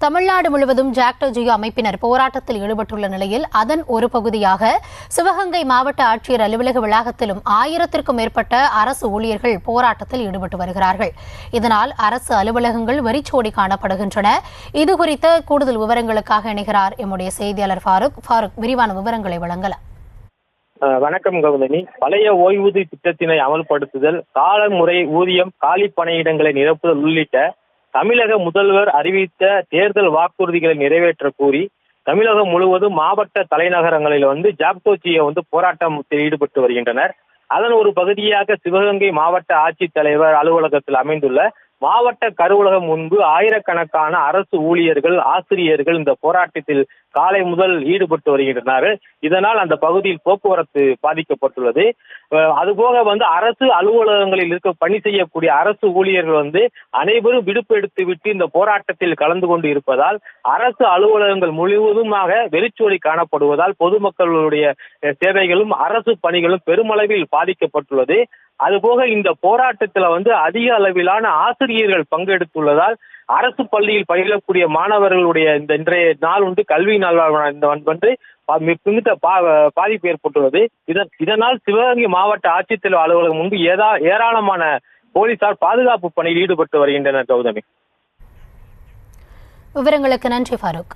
தமிழ்நாடு முழுவதும் ஜாக்டோ ஜியோ அமைப்பினர் போராட்டத்தில் ஈடுபட்டுள்ள நிலையில் அதன் ஒரு பகுதியாக சிவகங்கை மாவட்ட ஆட்சியர் அலுவலக வளாகத்திலும் 1000க்கும் மேற்பட்ட அரசு ஊழியர்கள் போராட்டத்தில் ஈடுபட்டு வருகிறார்கள். இதனால் அரசு அலுவலகங்கள் வெறிச்சோடி காணப்படுகின்றன. இதுகுறித்த கூடுதல் விவரங்களுக்காக இணைகிறார் எம்முடைய செய்தியாளர் ஃபாரூக். விரிவான விவரங்களை வழங்கலாம். வணக்கம் கௌதமி. பழைய ஓய்வூதிய திட்டத்தினை அமல்படுத்துதல், காலமுறை ஊதியம், காலி பணியிடங்களை நிரப்புதல் உள்ளிட்ட தமிழக முதல்வர் அறிவித்த தேர்தல் வாக்குறுதிகளை நிறைவேற்ற கூறி தமிழகம் முழுவதும் மாவட்ட தலைநகரங்களில் ஜாக்டோ ஜியோ போராட்டத்தில் ஈடுபட்டு வருகின்றனர். அதன் ஒரு பகுதியாக சிவகங்கை மாவட்ட ஆட்சித்தலைவர் அலுவலகத்தில் அமைந்துள்ள மாவட்ட கருவூலகம் முன்பு ஆயிரக்கணக்கான அரசு ஊழியர்கள், ஆசிரியர்கள் இந்த போராட்டத்தில் காலை முதல் ஈடுபட்டு வருகின்றனர். இதனால் அந்த பகுதியில் போக்குவரத்து பாதிக்கப்பட்டுள்ளது. அதுபோக அரசு அலுவலகங்களில் பணி செய்யக்கூடிய அரசு ஊழியர்கள் அனைவரும் விடுப்பு எடுத்து விட்டு இந்த போராட்டத்தில் கலந்து கொண்டு இருப்பதால் அரசு அலுவலகங்கள் முழுவதுமாக வெறிச்சோடி காணப்படுவதால் பொதுமக்களுடைய சேவைகளும் அரசு பணிகளும் பெருமளவில் பாதிக்கப்பட்டுள்ளது. அதுபோக இந்த போராட்டத்தில் அதிக அளவிலான ஆசிரியர்கள் பங்கெடுத்துள்ளதால் அரசு பள்ளியில் பயிலக்கூடிய மாணவர்களுடைய இந்த இன்றைய நாள் கல்வி நாள் மிகுந்த பாதிப்பு ஏற்பட்டுள்ளது. இதனால் சிவகங்கை மாவட்ட ஆட்சித்தலைவர் அலுவலகம் முன்பு ஏராளமான போலீசார் பாதுகாப்பு பணியில் ஈடுபட்டு வருகின்றனர். கௌதமி, விவரங்களுக்கு நன்றி ஃபாரூக்.